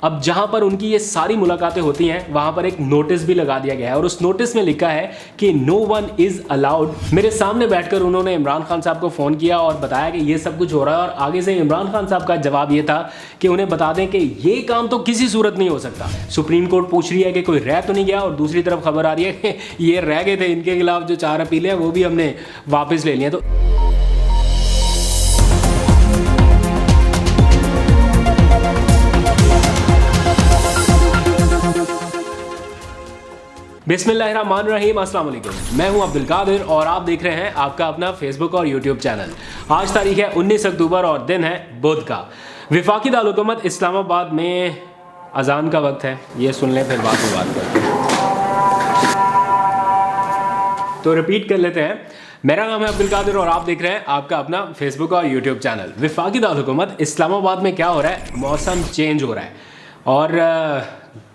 अब जहां पर उनकी ये सारी मुलाकातें होती हैं वहां पर एक नोटिस भी लगा दिया गया है और उस नोटिस में लिखा है कि नो वन इज अलाउड। मेरे सामने बैठकर उन्होंने इमरान खान साहब को फ़ोन किया और बताया कि ये सब कुछ हो रहा है और आगे से इमरान खान साहब का जवाब ये था कि उन्हें बता दें कि ये काम तो किसी सूरत नहीं हो सकता। सुप्रीम कोर्ट पूछ रही है कि कोई रह तो नहीं गया और दूसरी तरफ खबर आ रही है कि ये रह गए थे, इनके खिलाफ जो 4 अपीलें हैं वो भी हमने वापस ले ली हैं। तो बिस्मिल्लाहिर्रहमानिर्रहीम, अस्सलाम वालेकुम। मैं हूं अब्दुल कादिर और आप देख रहे हैं आपका अपना फेसबुक और यूट्यूब चैनल। आज तारीख है 19 अक्टूबर और दिन है बुध का। वफाकी दारुल-हुकूमत इस्लामाबाद में अजान का वक्त है, ये सुन लें फिर बात करते हैं। तो रिपीट कर लेते हैं। मेरा नाम है अब्दुल कादिर और आप देख रहे हैं आपका अपना फेसबुक और यूट्यूब चैनल। वफाकी दारुल-हुकूमत इस्लामाबाद में क्या हो रहा है, मौसम चेंज हो रहा है और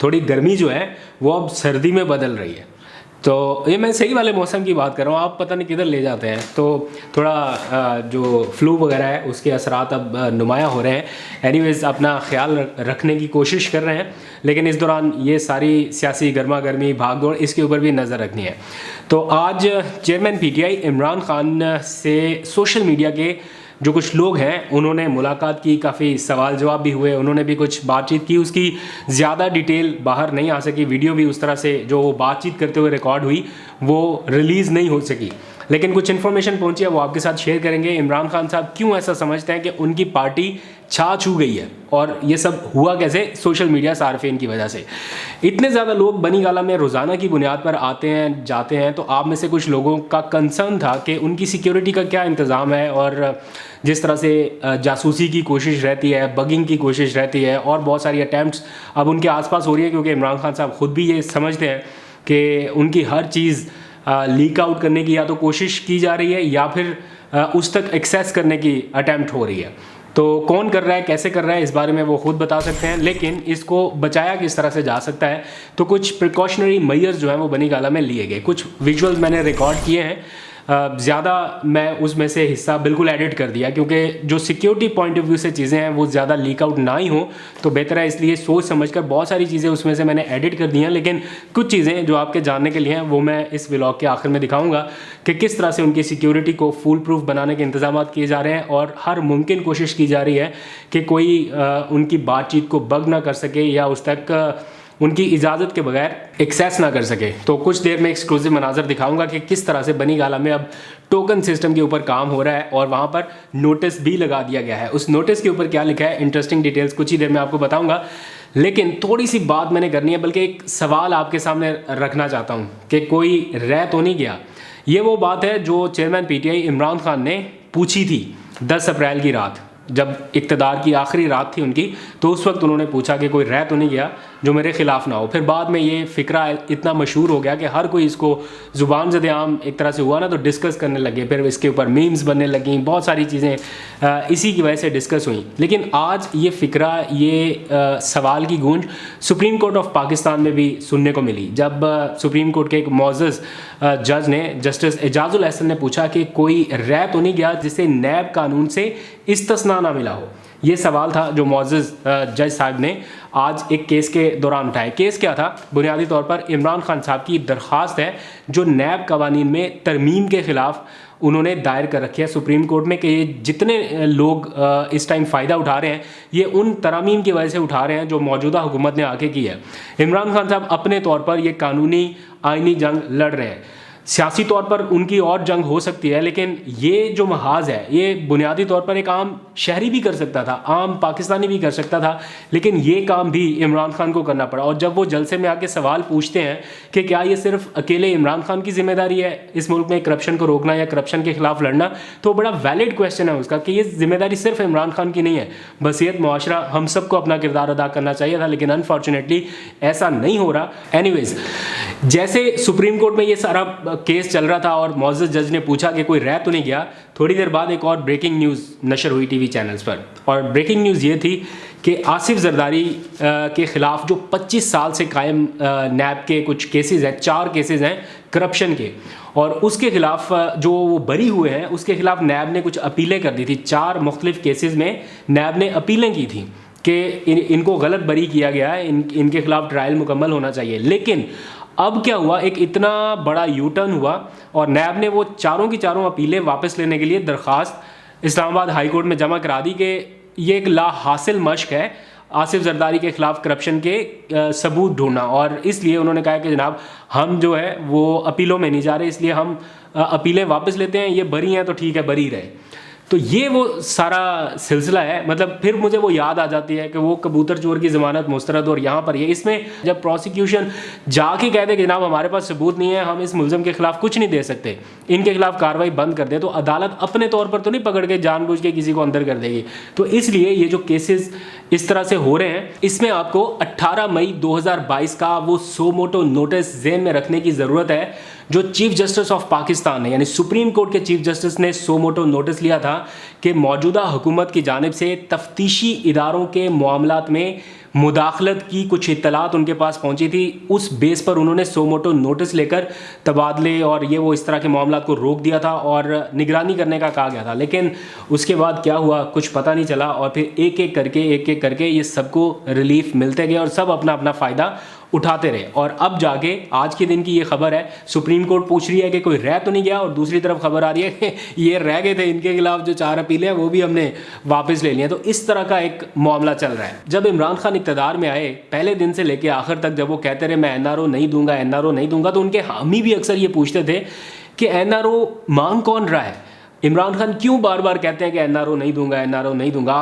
थोड़ी गर्मी जो है वो अब सर्दी में बदल रही है। तो ये मैं सही वाले मौसम की बात कर रहा हूँ, आप पता नहीं किधर ले जाते हैं। तो थोड़ा जो फ्लू वगैरह है उसके असरात अब नुमायाँ हो रहे हैं। एनीवेज़ अपना ख्याल रखने की कोशिश कर रहे हैं, लेकिन इस दौरान ये सारी सियासी गर्मा गर्मी भाग दौड़ इसके ऊपर भी नज़र रखनी है। तो आज चेयरमैन PTI इमरान खान से सोशल मीडिया के जो कुछ लोग हैं उन्होंने मुलाकात की, काफ़ी सवाल जवाब भी हुए, उन्होंने भी कुछ बातचीत की। उसकी ज़्यादा डिटेल बाहर नहीं आ सकी, वीडियो भी उस तरह से जो वो बातचीत करते हुए रिकॉर्ड हुई वो रिलीज़ नहीं हो सकी, लेकिन कुछ इन्फॉर्मेशन पहुंची है वो आपके साथ शेयर करेंगे। इमरान खान साहब क्यों ऐसा समझते हैं कि उनकी पार्टी छा छू गई है और ये सब हुआ कैसे, सोशल मीडिया सार्फिन की वजह से। इतने ज़्यादा लोग बनी गाला में रोज़ाना की बुनियाद पर आते हैं जाते हैं, तो आप में से कुछ लोगों का कंसर्न था कि उनकी सिक्योरिटी का क्या इंतज़ाम है और जिस तरह से जासूसी की कोशिश रहती है, बगिंग की कोशिश रहती है और बहुत सारी अटैम्प्ट्स अब उनके आसपास हो रही है, क्योंकि इमरान खान साहब खुद भी ये समझते हैं कि उनकी हर चीज़ लीक आउट करने की या तो कोशिश की जा रही है या फिर उस तक एक्सेस करने की अटैम्प्ट हो रही है। तो कौन कर रहा है, कैसे कर रहा है, इस बारे में वो खुद बता सकते हैं, लेकिन इसको बचाया किस तरह से जा सकता है। तो कुछ प्रिकॉशनरी मेजर्स जो हैं वो बनी गाला में लिए गए। कुछ विजुअल्स मैंने रिकॉर्ड किए हैं, ज़्यादा मैं उसमें से हिस्सा बिल्कुल एडिट कर दिया, क्योंकि जो सिक्योरिटी पॉइंट ऑफ व्यू से चीज़ें हैं वो ज़्यादा लीक आउट ना ही हो तो बेहतर है। इसलिए सोच समझकर बहुत सारी चीज़ें उसमें से मैंने एडिट कर दी हैं, लेकिन कुछ चीज़ें जो आपके जानने के लिए हैं वो मैं इस व्लॉग के आखिर में दिखाऊंगा कि किस तरह से उनकी सिक्योरिटी को फुल प्रूफ बनाने के इंतजाम किए जा रहे हैं और हर मुमकिन कोशिश की जा रही है कि कोई उनकी बातचीत को बग ना कर सके या उस तक उनकी इजाज़त के बगैर एक्सेस ना कर सके। तो कुछ देर में एक्सक्लूसिव मनाजर दिखाऊंगा कि किस तरह से बनी गाला में अब टोकन सिस्टम के ऊपर काम हो रहा है और वहाँ पर नोटिस भी लगा दिया गया है। उस नोटिस के ऊपर क्या लिखा है, इंटरेस्टिंग डिटेल्स कुछ ही देर में आपको बताऊंगा, लेकिन थोड़ी सी बात मैंने करनी है, बल्कि एक सवाल आपके सामने रखना चाहता हूँ कि कोई रह तो नहीं गया। ये वो बात है जो चेयरमैन PTI इमरान खान ने पूछी थी 10 अप्रैल की रात, जब इक़्तिदार की आखिरी रात थी उनकी, तो उस वक्त उन्होंने पूछा कि कोई रह तो नहीं गया जो मेरे ख़िलाफ़ ना हो। फिर बाद में ये फ़िक्रा इतना मशहूर हो गया कि हर कोई इसको ज़ुबान ज़द-ए-आम एक तरह से हुआ ना, तो डिस्कस करने लगे, फिर इसके ऊपर मीम्स बनने लगी, बहुत सारी चीज़ें इसी की वजह से डिस्कस हुई। लेकिन आज ये फ़िक्रा, ये सवाल की गूंज सुप्रीम कोर्ट ऑफ पाकिस्तान में भी सुनने को मिली, जब सुप्रीम कोर्ट के एक मोअज़्ज़ज़ जज ने, जस्टिस एजाजुल एहसन ने पूछा कि कोई रह तो नहीं गया जिसे नैब कानून से इस्तिस्ना ना मिला हो। ये सवाल था जो मोअज़्ज़ज़ जज साहब ने आज एक केस के दौरान उठाया। केस क्या था? बुनियादी तौर पर इमरान खान साहब की दरख्वास्त है जो नैब कवानीन में तरमीम के ख़िलाफ़ उन्होंने दायर कर रखी है सुप्रीम कोर्ट में, कि जितने लोग इस टाइम फ़ायदा उठा रहे हैं ये उन तरमीम की वजह से उठा रहे हैं जो मौजूदा हुकूमत ने आके की है। इमरान खान साहब अपने तौर पर ये कानूनी आइनी जंग लड़ रहे हैं। सियासी तौर पर उनकी और जंग हो सकती है, लेकिन ये जो महाज है ये बुनियादी तौर पर एक आम शहरी भी कर सकता था, आम पाकिस्तानी भी कर सकता था, लेकिन ये काम भी इमरान खान को करना पड़ा। और जब वो जलसे में आके सवाल पूछते हैं कि क्या ये सिर्फ अकेले इमरान खान की जिम्मेदारी है इस मुल्क में करप्शन को रोकना या करप्शन के खिलाफ लड़ना, तो बड़ा वैलिड क्वेश्चन है उसका कि ये जिम्मेदारी सिर्फ इमरान खान की नहीं है, बसीयत मुआशरा हम सबको अपना किरदार अदा करना चाहिए था, लेकिन अनफॉर्चुनेटली ऐसा नहीं हो रहा। एनीवेज, जैसे सुप्रीम कोर्ट में ये सारा केस चल रहा था और मोअज़्ज़ज़ जज ने पूछा कि कोई रह तो नहीं गया, थोड़ी देर बाद एक और ब्रेकिंग न्यूज़ नशर हुई टीवी चैनल्स पर। और ब्रेकिंग न्यूज़ ये थी कि आसिफ जरदारी के ख़िलाफ़ जो 25 साल से कायम नैब के कुछ केसेस हैं, 4 केसेस हैं करप्शन के, और उसके ख़िलाफ़ जो वो बरी हुए हैं उसके ख़िलाफ़ नैब ने कुछ अपीलें कर दी थी। 4 मुख्तलिफ़ केसेस में नैब ने अपीलें की थी। कि इनको गलत बरी किया गया है, इनके खिलाफ ट्रायल मुकम्मल होना चाहिए। लेकिन अब क्या हुआ, एक इतना बड़ा यू टर्न हुआ और नैब ने वो चारों की चारों अपीलें वापस लेने के लिए दरख्वास्त इस्लामाबाद हाई कोर्ट में जमा करा दी कि ये एक ला हासिल मश्क है आसिफ जरदारी के खिलाफ करप्शन के सबूत ढूंढना, और इसलिए उन्होंने कहा कि जनाब हम जो है वो अपीलों में नहीं जा रहे, इसलिए हम अपीलें वापस लेते हैं, ये बरी हैं तो ठीक है बरी रहे। तो ये वो सारा सिलसिला है। मतलब फिर मुझे वो याद आ जाती है कि वो कबूतर चोर की ज़मानत मुस्तरद, और यहाँ पर ये इसमें जब प्रोसिक्यूशन जाके कहते कि जनाब हमारे पास सबूत नहीं है, हम इस मुलज़म के खिलाफ कुछ नहीं दे सकते, इनके खिलाफ कार्रवाई बंद कर दे, तो अदालत अपने तौर पर तो नहीं पकड़ के जानबूझ के किसी को अंदर कर देगी। तो इसलिए ये जो केसेस इस तरह से हो रहे हैं, इसमें आपको 18 मई 2022 का वो सो मोटो नोटिस ज़हन में रखने की ज़रूरत है जो चीफ जस्टिस ऑफ पाकिस्तान है, यानी सुप्रीम कोर्ट के चीफ जस्टिस ने सो मोटो नोटिस लिया था कि मौजूदा हुकूमत की जानिब से तफ्तीशी इदारों के मामलात में मुदाखलत की कुछ इत्तलात उनके पास पहुंची थी। उस बेस पर उन्होंने सो मोटो नोटिस लेकर तबादले और ये वो इस तरह के मामलात को रोक दिया था और निगरानी करने का कहा गया था। लेकिन उसके बाद क्या हुआ कुछ पता नहीं चला, और फिर एक एक करके ये सबको रिलीफ मिलते गए और सब अपना अपना फ़ायदा उठाते रहे। और अब जाके आज के दिन की ये खबर है, सुप्रीम कोर्ट पूछ रही है कि कोई रह तो नहीं गया, और दूसरी तरफ खबर आ रही है कि ये रह गए थे, इनके खिलाफ जो 4 अपीलें हैं वो भी हमने वापस ले लिया। तो इस तरह का एक मामला चल रहा है। जब इमरान खान इक़्तिदार में आए, पहले दिन से लेकर आखिर तक जब वो कहते रहे मैं NRO नहीं दूंगा, NRO नहीं दूंगा, तो उनके हामी भी अक्सर ये पूछते थे कि NRO मांग कौन रहा है, इमरान खान क्यों बार बार कहते हैं कि NRO नहीं दूंगा, NRO नहीं दूंगा।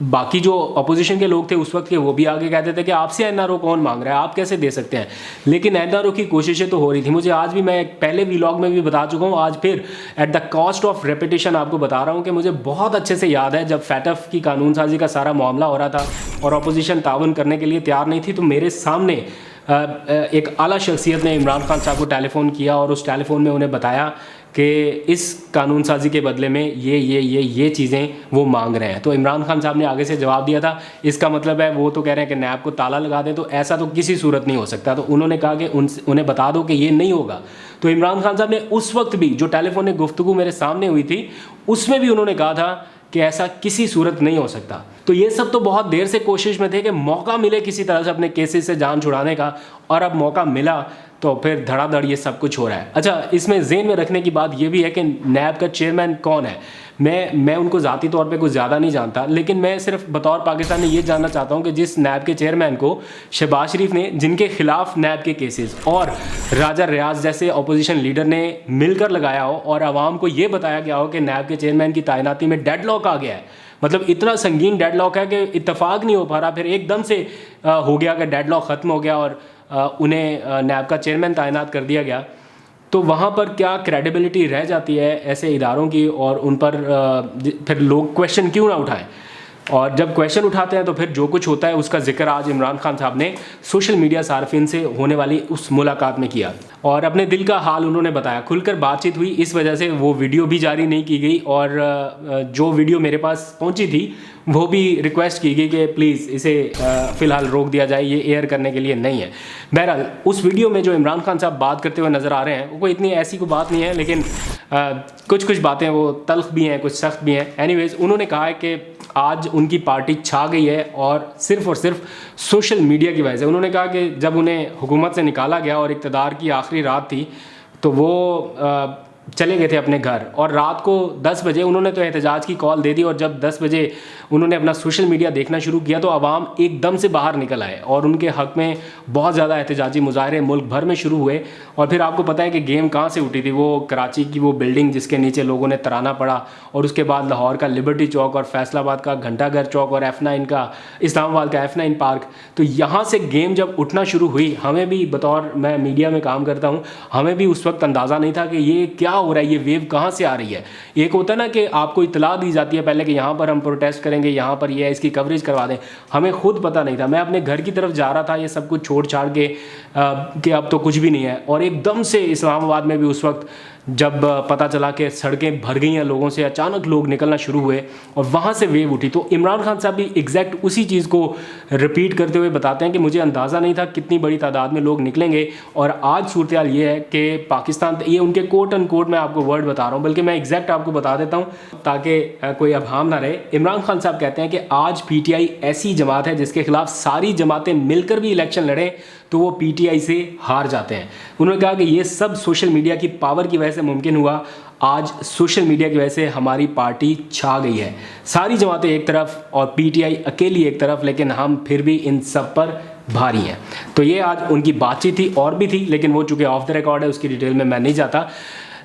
बाकी जो अपोजिशन के लोग थे उस वक्त के, वो भी आगे कहते थे कि आपसे NRO कौन मांग रहा है, आप कैसे दे सकते हैं। लेकिन NRO की कोशिशें तो हो रही थी। मुझे आज भी, मैं पहले व्लॉग में भी बता चुका हूँ, आज फिर at the cost of repetition आपको बता रहा हूँ कि मुझे बहुत अच्छे से याद है जब फैटफ की कानून साजी का सारा मामला हो रहा था और अपोजिशन ताउन करने के लिए तैयार नहीं थी, तो मेरे सामने एक आला शख्सियत ने इमरान खान साहब को टेलीफ़ोन किया और उस टेलीफ़ोन में उन्हें बताया कि इस कानून साजी के बदले में ये चीज़ें वो मांग रहे हैं। तो इमरान खान साहब ने आगे से जवाब दिया था, इसका मतलब है वो तो कह रहे हैं कि नैब को ताला लगा दें, तो ऐसा तो किसी सूरत नहीं हो सकता। तो उन्होंने कहा कि उन्हें बता दो कि ये नहीं होगा। तो इमरान खान साहब ने उस वक्त भी जो टेलीफोनिक गुफ्तगू मेरे सामने हुई थी उसमें भी उन्होंने कहा था कि ऐसा किसी सूरत नहीं हो सकता। तो ये सब तो बहुत देर से कोशिश में थे कि मौका मिले किसी तरह से अपने केसेस से जान छुड़ाने का, और अब मौका मिला तो फिर धड़ाधड़ ये सब कुछ हो रहा है। अच्छा, इसमें ज़हन में रखने की बात ये भी है कि नैब का चेयरमैन कौन है। मैं उनको ज़ाती तौर पे कुछ ज़्यादा नहीं जानता, लेकिन मैं सिर्फ बतौर पाकिस्तानी ये जानना चाहता हूँ कि जिस नैब के चेयरमैन को शहबाज शरीफ ने, जिनके खिलाफ नैब के केसेस और राजा रियाज जैसे अपोजिशन लीडर ने मिलकर लगाया हो और आवाम को ये बताया गया हो कि नैब के चेयरमैन की तैनाती में डेडलॉक आ गया है, मतलब इतना संगीन डेडलॉक है कि इत्तेफाक नहीं हो पा रहा, फिर एकदम से हो गया कि डेडलॉक ख़त्म हो गया और उन्हें नैब का चेयरमैन तैनात कर दिया गया। तो वहाँ पर क्या क्रेडिबिलिटी रह जाती है ऐसे इदारों की, और उन पर फिर लोग क्वेश्चन क्यों ना उठाएं। और जब क्वेश्चन उठाते हैं तो फिर जो कुछ होता है उसका जिक्र आज इमरान खान साहब ने सोशल मीडिया सार्फिन से होने वाली उस मुलाकात में किया और अपने दिल का हाल उन्होंने बताया। खुलकर बातचीत हुई, इस वजह से वो वीडियो भी जारी नहीं की गई, और जो वीडियो मेरे पास पहुंची थी वो भी रिक्वेस्ट की गई कि प्लीज़ इसे फ़िलहाल रोक दिया जाए, ये एयर करने के लिए नहीं है। बहरहाल उस वीडियो में जो इमरान खान साहब बात करते हुए नज़र आ रहे हैं वो कोई इतनी ऐसी कोई बात नहीं है, लेकिन कुछ बातें वो तल्ख भी हैं, कुछ सख्त भी हैं। एनीवेज़, उन्होंने कहा है कि आज उनकी पार्टी छा गई है और सिर्फ सोशल मीडिया की वजह से। उन्होंने कहा कि जब उन्हें हुकूमत से निकाला गया और इक़्तिदार की आखिरी रात थी तो वो चले गए थे अपने घर, और रात को 10 बजे उन्होंने तो एहतजाज की कॉल दे दी, और जब 10 बजे उन्होंने अपना सोशल मीडिया देखना शुरू किया तो आवाम एकदम से बाहर निकल आए और उनके हक़ में बहुत ज़्यादा एहतजाजी मुजाहरे मुल्क भर में शुरू हुए। और फिर आपको पता है कि गेम कहाँ से उठी थी, वो कराची की वो बिल्डिंग जिसके नीचे लोगों ने तराना पड़ा, और उसके बाद लाहौर का लिबर्टी चौक और फैसलाबाद का घंटाघर चौक और F9 का, इस्लामाबाद का F9 पार्क। तो यहाँ से गेम जब उठना शुरू हुई, हमें भी बतौर, मैं मीडिया में काम करता हूँ, हमें भी उस वक्त अंदाज़ा नहीं था कि ये क्या हो रहा है, ये वेव कहाँ से आ रही है। एक होता है ना कि आपको इतला दी जाती है पहले कि यहाँ पर हम प्रोटेस्ट करेंगे, यहाँ पर ये है, इसकी कवरेज करवा दें, हमें खुद पता नहीं था। मैं अपने घर की तरफ जा रहा था ये सब कुछ छोड़ छाड़ के कि अब तो कुछ भी नहीं है, और एकदम से इस्लामाबाद में भी उस वक्त जब पता चला कि सड़कें भर गई हैं लोगों से, अचानक लोग निकलना शुरू हुए और वहाँ से वेव उठी। तो इमरान खान साहब भी एग्जैक्ट उसी चीज़ को रिपीट करते हुए बताते हैं कि मुझे अंदाज़ा नहीं था कितनी बड़ी तादाद में लोग निकलेंगे और आज सूरत हाल ये है कि पाकिस्तान, ये उनके कोट एंड कोट मैं आपको वर्ड बता रहा हूँ, बल्कि मैं एग्जैक्ट आपको बता देता हूँ ताकि कोई अभाम ना रहे। इमरान खान साहब कहते हैं कि आज PTI ऐसी जमात है जिसके खिलाफ सारी जमातें मिलकर भी इलेक्शन लड़ें तो वो PTI से हार जाते हैं। उन्होंने कहा कि ये सब सोशल मीडिया की पावर की वजह से मुमकिन हुआ। आज सोशल मीडिया की वजह से हमारी पार्टी छा गई है, सारी जमातें एक तरफ और PTI अकेली एक तरफ, लेकिन हम फिर भी इन सब पर भारी हैं। तो ये आज उनकी बातचीत थी, और भी थी लेकिन वो चूँकि ऑफ द रिकॉर्ड है उसकी डिटेल में मैं नहीं जाता।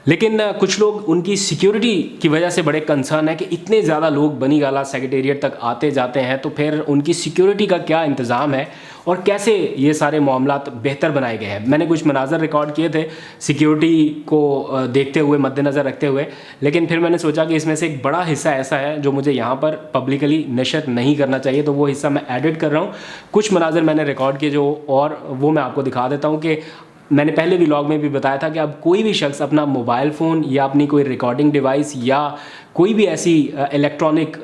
लेकिन कुछ लोग उनकी सिक्योरिटी की वजह से बड़े कंसर्न है कि इतने ज़्यादा लोग बनी गाला सेक्रेटेरिएट तक आते जाते हैं, तो फिर उनकी सिक्योरिटी का क्या इंतज़ाम है और कैसे ये सारे मामलात बेहतर बनाए गए हैं। मैंने कुछ मनाजर रिकॉर्ड किए थे सिक्योरिटी को देखते हुए, मद्देनज़र रखते हुए, लेकिन फिर मैंने सोचा कि इसमें से एक बड़ा हिस्सा ऐसा है जो मुझे यहाँ पर पब्लिकली नशर नहीं करना चाहिए, तो वो हिस्सा मैं एडिट कर रहा हूँ। कुछ मनाजर मैंने रिकॉर्ड किए जो, और वो मैं आपको दिखा देता हूँ कि मैंने पहले व्लॉग में भी बताया था कि अब कोई भी शख्स अपना मोबाइल फ़ोन या अपनी कोई रिकॉर्डिंग डिवाइस या कोई भी ऐसी इलेक्ट्रॉनिक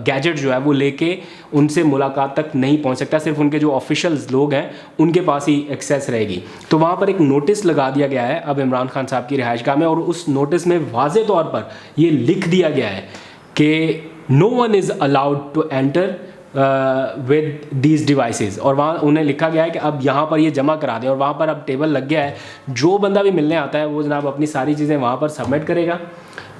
गैजेट जो है वो लेके उनसे मुलाकात तक नहीं पहुंच सकता। सिर्फ उनके जो ऑफिशियल्स लोग हैं उनके पास ही एक्सेस रहेगी। तो वहाँ पर एक नोटिस लगा दिया गया है अब इमरान खान साहब की रिहाइशगाह में, और उस नोटिस में वाज़े तौर पर ये लिख दिया गया है कि no one is allowed to enter with these devices. और वहाँ उन्हें लिखा गया है कि अब यहाँ पर ये जमा करा दें, और वहाँ पर अब टेबल लग गया है, जो बंदा भी मिलने आता है वो जनाब अपनी सारी चीज़ें वहाँ पर सबमिट करेगा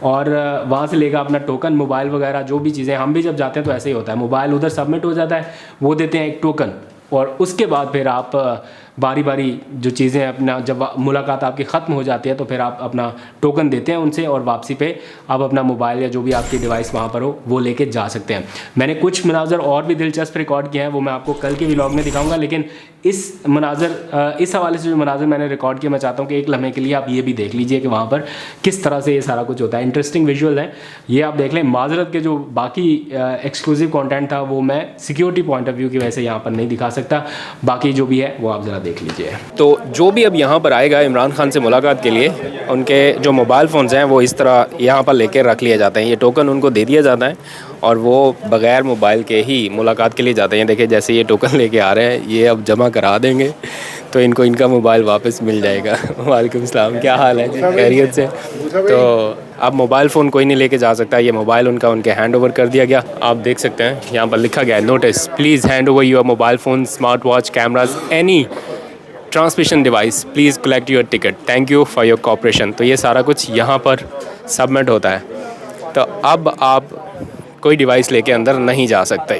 और वहाँ से लेगा अपना टोकन, मोबाइल वगैरह जो भी चीज़ें। हम भी जब जाते हैं तो ऐसे ही होता है, मोबाइल उधर सबमिट हो जाता है, वो देते हैं एक टोकन, और उसके बाद फिर आप बारी बारी जो चीज़ें अपना, जब मुलाकात आपकी ख़त्म हो जाती है तो फिर आप अपना टोकन देते हैं उनसे, और वापसी पे आप अपना मोबाइल या जो भी आपकी डिवाइस वहाँ पर हो वो लेके जा सकते हैं। मैंने कुछ मनाजर और भी दिलचस्प रिकॉर्ड किए हैं, वो मैं आपको कल के व्लॉग में दिखाऊंगा, लेकिन इस हवाले से जो मनाजर मैंने रिकॉर्ड किया, मैं चाहता हूँ कि एक लम्हे के लिए आप ये भी देख लीजिए कि वहाँ पर किस तरह से ये सारा कुछ होता है। इंटरेस्टिंग विजुअल है, ये आप देख लें। माजरत के जो बाकी एक्सक्लूसिव कंटेंट था वो मैं सिक्योरिटी पॉइंट ऑफ व्यू की वजह से यहाँ पर नहीं दिखा सकता, बाकी जो भी है वो आप ज़रा देख लीजिए। तो जो भी अब यहाँ पर आएगा इमरान खान से मुलाकात के लिए, उनके जो मोबाइल फ़ोन्स हैं वो इस तरह यहाँ पर लेकर रख लिए जाते हैं, ये टोकन उनको दे दिया जाता है और वो बग़ैर मोबाइल के ही मुलाकात के लिए जाते हैं। देखिए जैसे ये टोकन लेके आ रहे हैं, ये अब जमा करा देंगे तो इनको इनका मोबाइल वापस मिल जाएगा। वालेकुम सलाम, क्या हाल है जी, खैरियत से? तो अब मोबाइल फ़ोन कोई नहीं लेके जा सकता, ये मोबाइल उनका उनके हैंड ओवर कर दिया गया। आप देख सकते हैं यहाँ पर लिखा गया है notice, please hand over your mobile phone, smart watch, cameras, any transmission device, please collect your ticket, thank you for your cooperation. तो ये सारा कुछ यहाँ पर सबमिट होता है। तो अब आप कोई डिवाइस लेके अंदर नहीं जा सकते।